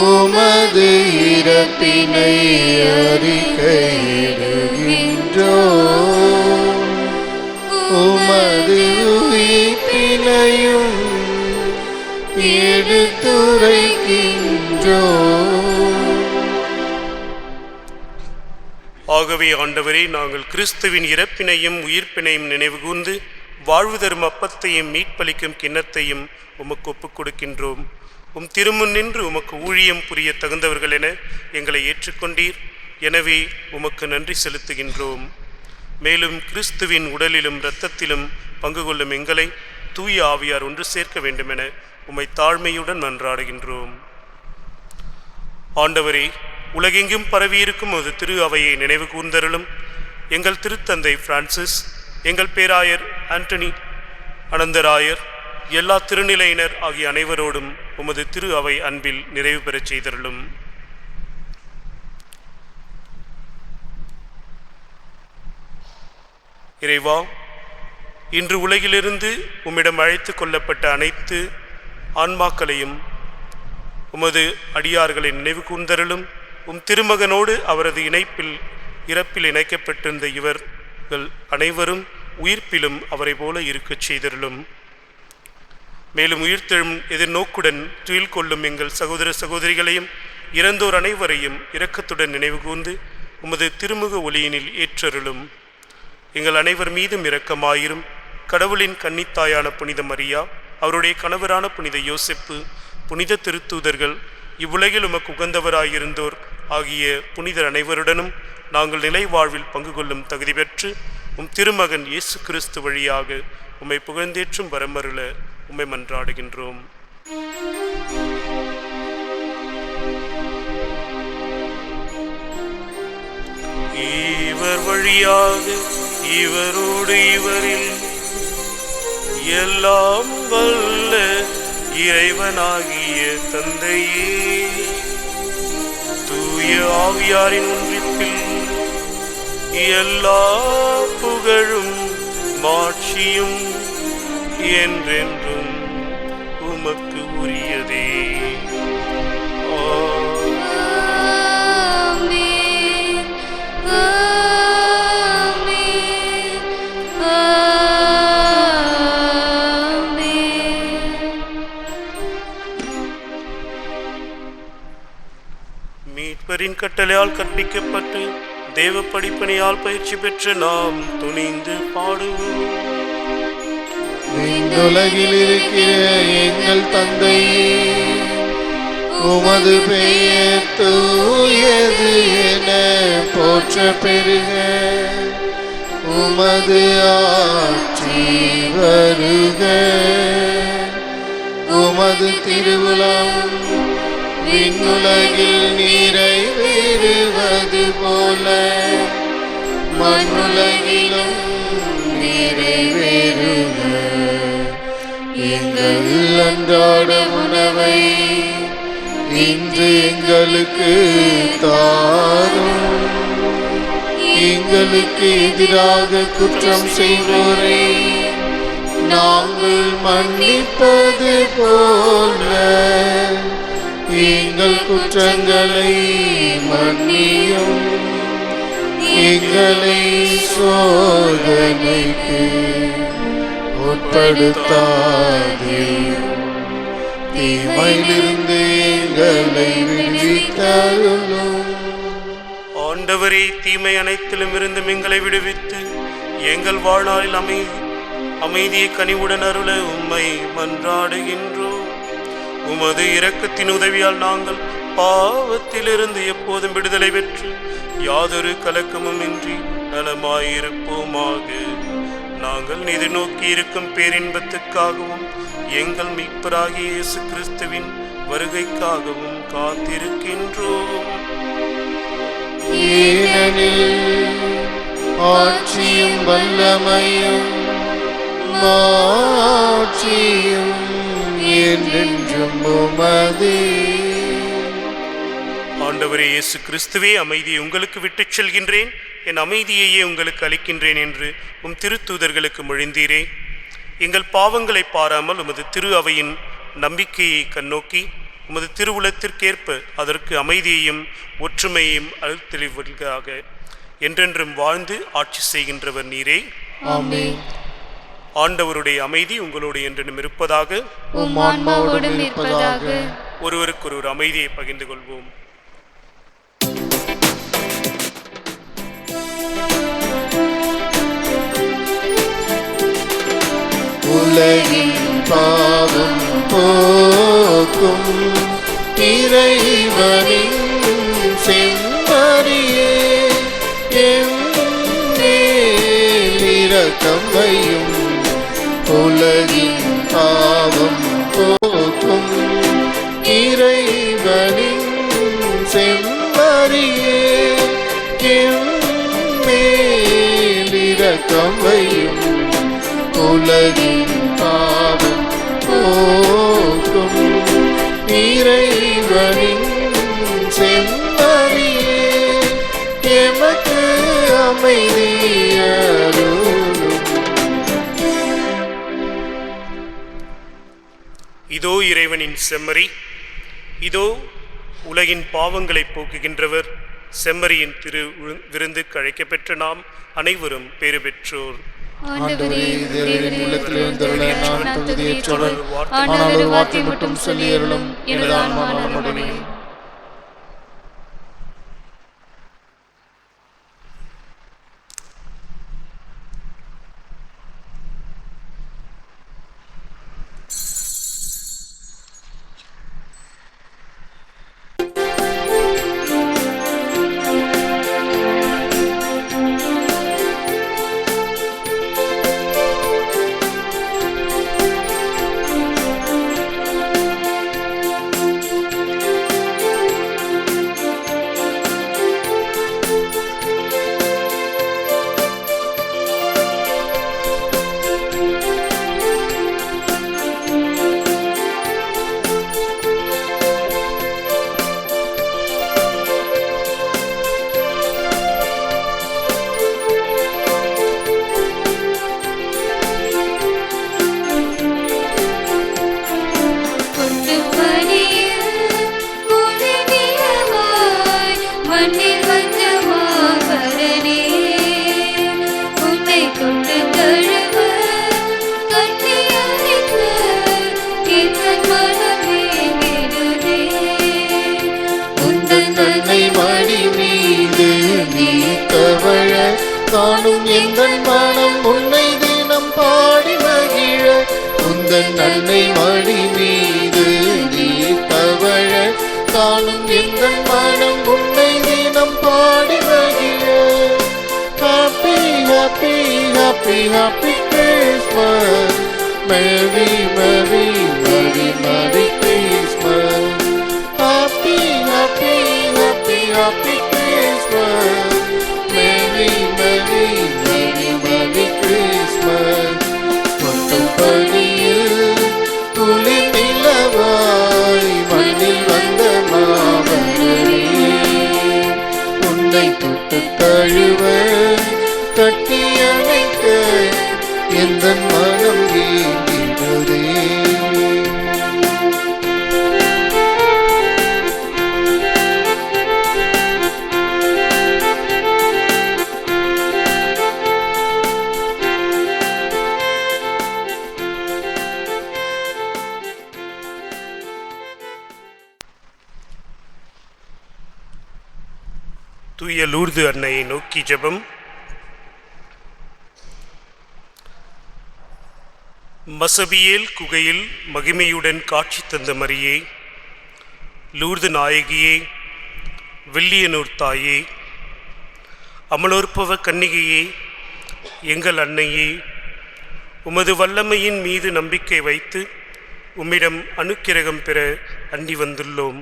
உமது இறப்பினை அறிக்கையிடுகின்றோம், உமது உயிர்ப்பினையும் எடுத்துரைக்கின்றோம். ஆகவே ஆண்டவரே, நாங்கள் கிறிஸ்துவின் இறப்பினையும் உயிர்ப்பினையும் நினைவு கூர்ந்து வாழ்வு தரும் அப்பத்தையும் மீட்பளிக்கும் கிண்ணத்தையும் உமக்கு ஒப்புக் கொடுக்கின்றோம். உம் திருமுன் நின்று உமக்கு ஊழியம் புரிய தகுந்தவர்கள் என எங்களை ஏற்றுக்கொண்டீர். எனவே உமக்கு நன்றி செலுத்துகின்றோம். மேலும் கிறிஸ்துவின் உடலிலும் இரத்தத்திலும் பங்கு கொள்ளும் எங்களை தூய ஆவியார் ஒன்று சேர்க்க வேண்டுமென உம்மை தாழ்மையுடன் மன்றாடுகின்றோம். ஆண்டவரே, உலகெங்கும் பரவியிருக்கும் ஒரு திரு அவையை நினைவு கூர்ந்தருளும். எங்கள் திருத்தந்தை பிரான்சிஸ், எங்கள் பேராயர் ஆண்டனி அனந்தராயர், எல்லா திருநிலையினர் ஆகிய அனைவரோடும் உமது திரு அவை அன்பில் நிறைவு பெறச் செய்தருளும். இறைவா, இன்று உலகிலிருந்து உம்மிடம் அழைத்து கொள்ளப்பட்ட அனைத்து ஆன்மாக்களையும் உமது அடியார்களை நினைவு கூர்ந்தருளும். உம் திருமகனோடு அவரது இறப்பில் இணைக்கப்பட்டிருந்த இவர்கள் அனைவரும் உயிர்ப்பிலும் அவரை போல இருக்கச் செய்தருளும். மேலும் உயிர்த்தெழும் எதிர்நோக்குடன் துயில் கொள்ளும் எங்கள் சகோதர சகோதரிகளையும் இறந்தோர் அனைவரையும் இரக்கத்துடன் நினைவு கூர்ந்து உமது திருமுக ஒளியினில் ஏற்றருளும். எங்கள் அனைவர் மீதும் இரக்கமாயிரும். கடவுளின் கன்னித்தாயான புனித மரியா, அவருடைய கணவரான புனித யோசேப்பு, புனித திருத்தூதர்கள், இவ்வுலகில் உமக்கு உகந்தவராயிருந்தோர் ஆகிய புனிதர் அனைவருடனும் நாங்கள் நிலை வாழ்வில் பங்கு கொள்ளும் தகுதி பெற்று உம் திருமகன் இயேசு கிறிஸ்து வழியாக உம்மை புகழ்ந்தேற்றும் வரமருள உம்மை மன்றாடுகின்றோம். இவர் வழியாக இவரோடு இவரில் எல்லாம் வல்ல இறைவனாகிய தந்தையே, தூய ஆவியாரின் ஒன்றிப்பில் எல்லா புகழும் மாட்சியும் என்றென்றும் உமக்கு உரியதே. மீட்பரின் கட்டளையால் கற்பிக்கப்பட்டு தேவ படிப்பனையால் பயிற்சி பெற்று நாம் துணிந்து பாடுவோம். விண்ணுலகில் இருக்கிற எங்கள் தந்தையே, உமது பெயர் தூயது என போற்ற பெறுக. உமது ஆட்சி வருக. உமது திருவுளம் விண்ணுலகில் நிறைவேறுவது போல மண்ணுலகிலும் நிறைவேறுக. எங்கள் அன்றாட உணவை இன்று எங்களுக்கு தாரும். எங்களுக்கு எதிராக குற்றம் செய்வோரை நாங்கள் மன்னிப்பது போல எங்கள் குற்றங்களை மன்னியும், எங்களை சோதனைக்கு உட்படுத்தாதேயும், தீமையிலிருந்து எங்களை விடுவித்தருளும். ஆண்டவரே, தீமை அனைத்திலும் இருந்தும் எங்களை விடுவித்து எங்கள் வாழ்நாளில் அமைதியை கனிவுடன் அருள உம்மை மன்றாடுகின்றோம். உமது இரக்கத்தின் உதவியால் நாங்கள் பாவத்திலிருந்து எப்போதும் விடுதலை பெற்று யாதொரு கலக்கமும் இன்றி நலமாயிருப்போமாக. நாங்கள் நிதி நோக்கி இருக்கும் பேரின்பத்துக்காகவும் எங்கள் மீட்பராகிய இயேசு கிறிஸ்துவின் வருகைக்காகவும் காத்திருக்கின்றோம். ஏனெனில் ஆட்சியும் வல்லமையும் மாட்சியும் என்றென்றும் உமதே. ஆண்டவரே இயேசு கிறிஸ்துவே, அமைதியை உங்களுக்கு விட்டுச் செல்கின்றேன், என் அமைதியையே உங்களுக்கு அளிக்கின்றேன் என்று உம் திருத்தூதர்களுக்கு மொழிந்தீரே. எங்கள் பாவங்களை பாராமல் உமது திரு அவையின் நம்பிக்கையை கண்ணோக்கி உமது திருவுளத்திற்கேற்ப அதற்கு அமைதியையும் ஒற்றுமையையும் அளித்தளிவதாக. என்றென்றும் வாழ்ந்து ஆட்சி செய்கின்றவர் நீரே. ஆமென். ஆண்டவருடைய அமைதி உங்களோடு என்றென்றும் இருப்பதாக. உம் ஆன்மாவோடும் இருப்பதாக. ஒருவருக்கொருவர் அமைதியை பகிர்ந்து கொள்வோம். உலகின் பாவம் போக்கும் இறைவனின் செம்மறியே, எம்மேல் இரக்கம் வையும். உலகின் பாவம் போக்கும் இறைவனின் செம்மறியே, எம்மேல் இரக்கம் வையும். உலகின் பாவம் போக்கும் இறைவனின் செம்மறியே, எமக்கு அமைதி அருளும். இதோ இறைவனின் செம்மறி, இதோ உலகின் பாவங்களை போக்குகின்றவர். செம்மறியின் திரு விருந்துக்கு அழைக்கப்பெற்ற நாம் அனைவரும் பேறு பெற்றோர். ஆண்டவரே, தேவரின் உள்ளத்தில் எழுந்தருள நான் தகுதியற்றவன். ஆனால் ஒரு வார்த்தை மட்டும் சொல்லி அருளும், எனது ஆன்மா நலமுடனே. காணும் எங்கள் மனம் உன்னை தினம் பாடி மகிழ. உந்தன் அன்னை மடி மீது நீ தவழ காணும் எங்கள் மனம் உன்னை தினம் பாடி மகிழ. Happy, happy, happy, happy Christmas. Merry, merry, merry, merry Christmas. Happy, happy, happy, happy Christmas. Merry, merry, merry, merry Christmas. பொட்டுப்படியில் குளிர் நிலவாய் மண்ணில் வந்த மாமரமே, உன்னை தொட்டு தழுவ எந்த மனம் ஏங்கிடுதே. தூய லூர்து அன்னையை நோக்கி ஜெபம். மசபியேல் குகையில் மகிமையுடன் காட்சி தந்த மரியே, லூர்து நாயகியே, வில்லியனூர் தாயே, அமலோற்பவ கன்னிகையே, எங்கள் அன்னையே, உமது வல்லமையின் மீது நம்பிக்கை வைத்து உம்மிடம் அனுக்கிரகம் பெற அண்டி வந்துள்ளோம்.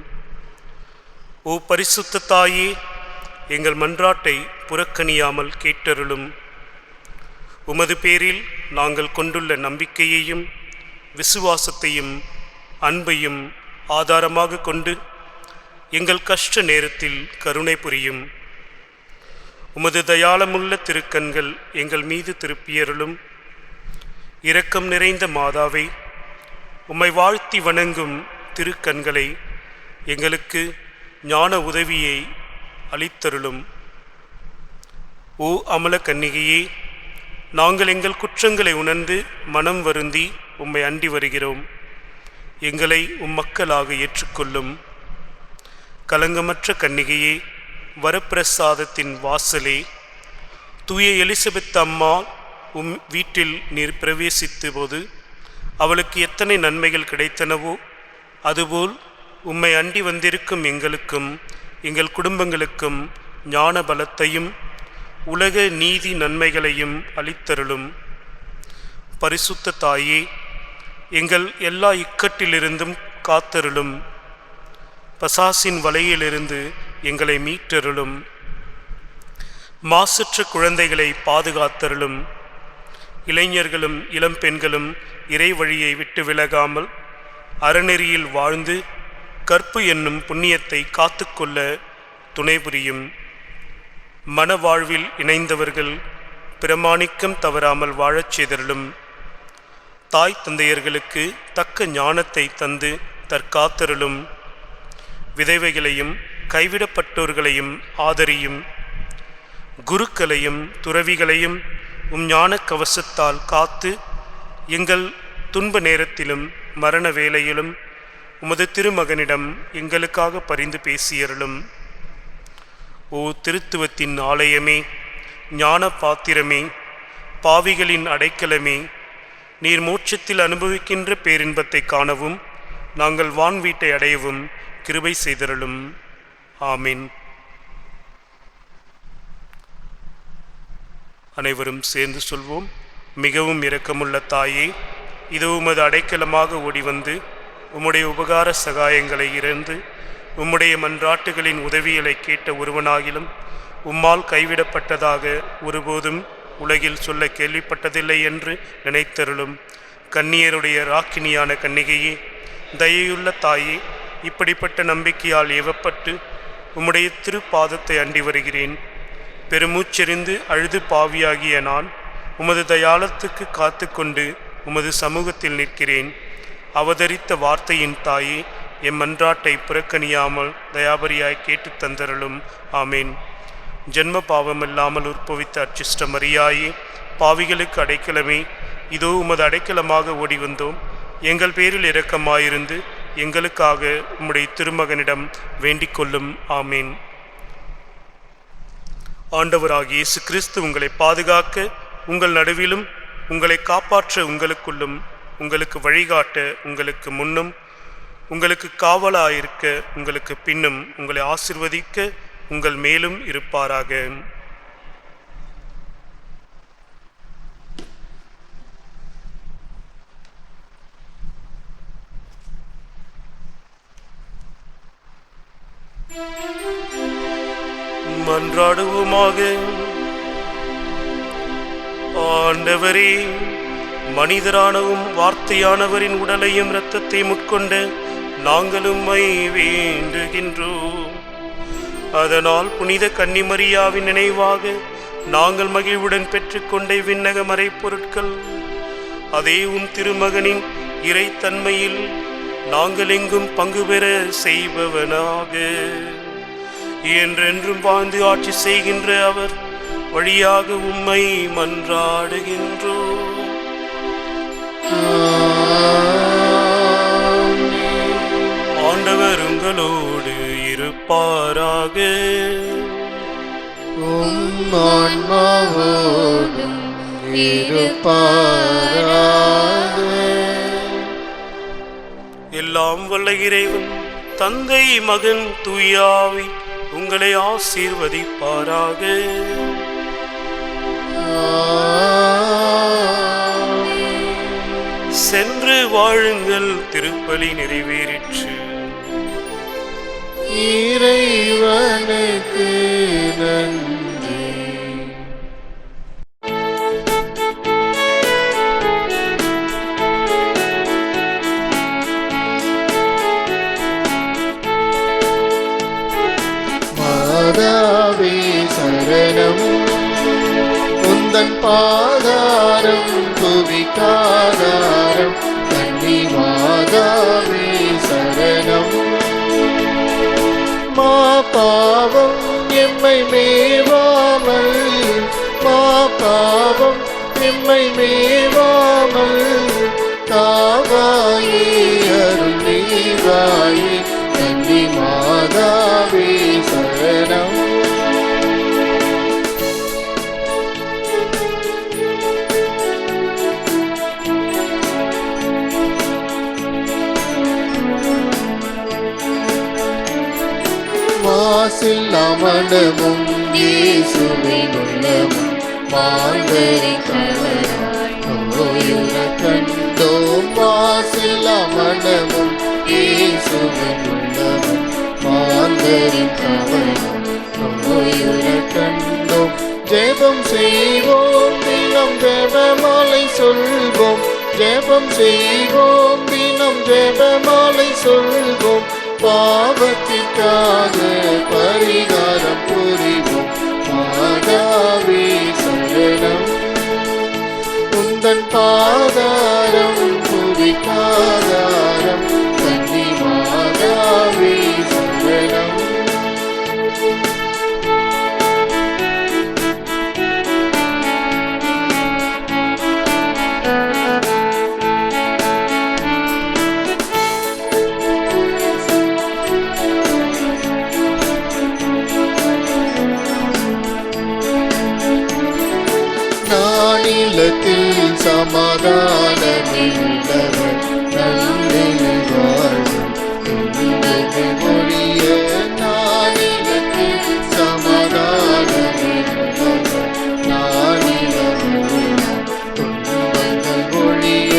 ஓ பரிசுத்த தாயே, எங்கள் மன்றாட்டை புறக்கணியாமல் கேட்டருளும். உமது பேரில் நாங்கள் கொண்டுள்ள நம்பிக்கையையும் விசுவாசத்தையும் அன்பையும் ஆதாரமாக கொண்டு எங்கள் கஷ்ட நேரத்தில் கருணை புரியும். உமது தயாளமுள்ள திருக்கண்கள் எங்கள் மீது திருப்பியருளும். இரக்கம் நிறைந்த மாதாவை, உம்மை வாழ்த்தி வணங்கும் திருக்கண்களை எங்களுக்கு ஞான உதவியை அளித்தருளும். ஓ அமல கன்னிகையே, நாங்கள் எங்கள் குற்றங்களை உணர்ந்து மனம் வருந்தி உம்மை அண்டி வருகிறோம். எங்களை மக்களாக ஏற்றுக்கொள்ளும். கலங்கமற்ற கன்னிகையே, வரப்பிரசாதத்தின் வாசலே, தூய எலிசபெத் அம்மா உம் வீட்டில் நீர் பிரவேசித்த போது அவளுக்கு எத்தனை நன்மைகள் கிடைத்தனவோ, அதுபோல் உம்மை அண்டி வந்திருக்கும் எங்களுக்கும் எங்கள் குடும்பங்களுக்கும் ஞான பலத்தையும் உலக நீதி நன்மைகளையும் அளித்தருளும். பரிசுத்த தாயே, எங்கள் எல்லா இக்கட்டிலிருந்தும் காத்தருளும். பசாசின் வலையிலிருந்து எங்களை மீட்டருளும். மாசற்ற குழந்தைகளை பாதுகாத்தருளும். இளைஞர்களும் இளம்பெண்களும் இறை வழியை விட்டு விலகாமல் அறநெறியில் வாழ்ந்து கற்பு என்னும் புண்ணியத்தை காத்துக்கொள்ள துணை புரியும். மனவாழ்வில் இணைந்தவர்கள் பிரமாணிக்கம் தவறாமல் வாழச் செய்தருளும். தாய் தந்தையர்களுக்கு தக்க ஞானத்தை தந்து தற்காத்தருளும். விதவைகளையும் கைவிடப்பட்டோர்களையும் ஆதரியும். குருக்களையும் துறவிகளையும் ஞான கவசத்தால் காத்து எங்கள் துன்ப நேரத்திலும் மரண வேளையிலும் உமது திருமகனிடம் எங்களுக்காக பரிந்து பேசியருளும். ஓ திருத்துவத்தின் ஆலயமே, ஞான பாத்திரமே, பாவிகளின் அடைக்கலமே, நீர் மோட்சத்தில் அனுபவிக்கின்ற பேரின்பத்தை காணவும் நாங்கள் வான் வீட்டை அடையவும் கிருபை செய்தருளும். ஆமீன். அனைவரும் சேர்ந்து சொல்வோம். மிகவும் இரக்கமுள்ள தாயே, இது உமது அடைக்கலமாக ஓடி வந்து உம்முடைய உபகார சகாயங்களை இறந்து உம்முடைய மன்றாட்டுகளின் உதவிகளை கேட்ட ஒருவனாகிலும் உம்மால் கைவிடப்பட்டதாக ஒருபோதும் உலகில் சொல்ல கேள்விப்பட்டதில்லை என்று நினைத்தருளும். கன்னியருடைய ராக்கினியான கன்னிகையே, தயையுள்ள தாயே, இப்படிப்பட்ட நம்பிக்கையால் ஏவப்பட்டு உம்முடைய திருப்பாதத்தை அண்டி வருகிறேன். பெருமூச்செறிந்து அழுது பாவியாகிய நான் உமது தயாளத்துக்கு காத்து கொண்டு உமது சமூகத்தில் நிற்கிறேன். அவதரித்த வார்த்தையின் தாயே, எம் மன்றாட்டை புறக்கணியாமல் தயாபரியாய் கேட்டு தந்தருளும். ஆமேன். ஜென்ம பாவமில்லாமல் உற்பவித்த அர்ச்சிஷ்ட மரியாயே, பாவிகளுக்கு அடைக்கலமே, இதோ உமது அடைக்கலமாக ஓடி வந்தோம். எங்கள் பேரில் இரக்கமாயிருந்து எங்களுக்காக உம்முடைய திருமகனிடம் வேண்டிக் கொள்ளும். ஆமேன். ஆண்டவராகிய இயேசு கிறிஸ்து உங்களை பாதுகாக்க, உங்கள் நடுவிலும் உங்களை காப்பாற்ற உங்களுக்குள்ளும் உங்களுக்கு வழிகாட்ட உங்களுக்கு முன்னும் உங்களுக்கு காவலாயிருக்க உங்களுக்கு பின்னும் உங்களை ஆசிர்வதிக்க உங்கள் மேலும் இருப்பாராக. மன்றாடுவோமாக. ஆண்டவரே, மனிதரானவும் வார்த்தையானவரின் உடலையும் இரத்தத்தையும் உட்கொண்ட நாங்களும் உம்மை வேண்டுகின்றோம். அதனால் புனித கன்னிமரியாவின் நினைவாக நாங்கள் மகிழ்வுடன் பெற்றுக்கொண்ட விண்ணக மறைப்பொருட்கள் அதே திருமகனின் இறைத்தன்மையில் நாங்கள் எங்கும் பங்கு பெற செய்பவனாக என்றென்றும் வாழ்ந்து ஆட்சி செய்கின்ற அவர் வழியாக உம்மை மன்றாடுகின்றோம். ஆண்டவர் உங்களோடு இருப்பாராக. உம் ஆன்மாவோடும் இருப்பாராக. எல்லாம் வல்ல இறைவன் தந்தை மகன் தூயாவி உங்களை ஆசீர்வதிப்பாராக. சென்று வாழுங்கள், திருப்பலி நிறைவேறிற்று. இறைவனுக்கு நன்றி. மாதாவே சரணம், உந்தன் பாதாரம் புவிக்காதாரம். கன்னி மாதாவே சரணம். மா பாவம் எம்மை மேவாமல், மா பாவம் எம்மை மேவாமல் காவாயே அருள் நீராயே. கன்னி மாதாவே சரணம். மாசில்லா மனமும் இயேசுவின் உள்ளமும் மாந்தரித்தவராய் நோயுற கண்டோம். மாசில்லா மனமும் இயேசுவின் உள்ளமும் மாந்தரித்தவராய் நோயுற கண்டோம். ஜெபம் செய்வோம் தினம் ஜெபமாலை சொல்வோம். ஜெபம் செய்வோம் தினம் ஜெபமாலை சொல்வோம். பாவத்திற்காக பரிகாரம் புரிவோம். மாதாவே சரணம், உந்தன் பாதாரம் புவிக்காதாரம். கன்னி மாதாவே சரணம். நானிலத்தில் சமாதானமே உள்ளவர் நல்லில் வாழும் என்பது மொழிய. நானிலத்தில் சமாதானமே உள்ளவர் நானிலத்தில் துன்பங்கள் ஒழிய.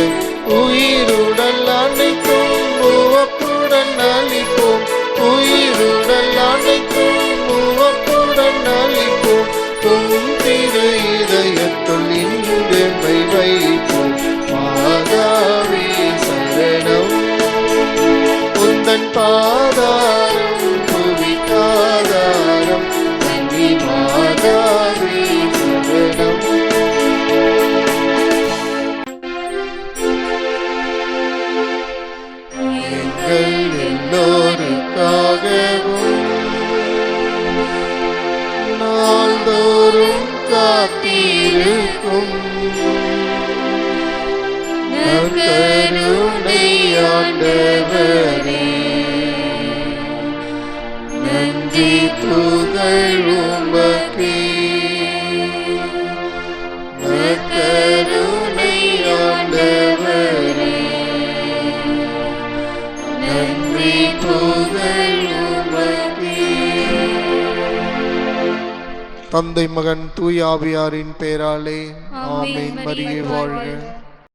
உயிருடல் அனைத்தும் உவப்புடன் அளிப்போம். உயிருடல் அனைத்தும் உவப்புடன் அளிப்போம். திரு இதயத்துள் இன்றெம்மை வைப்போம். மாதாவே சரணம், உந்தன் பாதாரம் புவிக்காதாரம். கன்னி மாதாவே சரணம். எங்கள் எல்லோருக்காகவும் நாள்தோறும் காத்திருக்கும் நற்கருணை ஆண்டவரே, நன்றி புகழ் உமக்கே. நற்கருணை ஆண்டவரே, நன்றி புகழ் உமக்கே. தந்தை மகன் தூய ஆவியாரின் பெயராலே ஆமென். மரியே வாழ்க.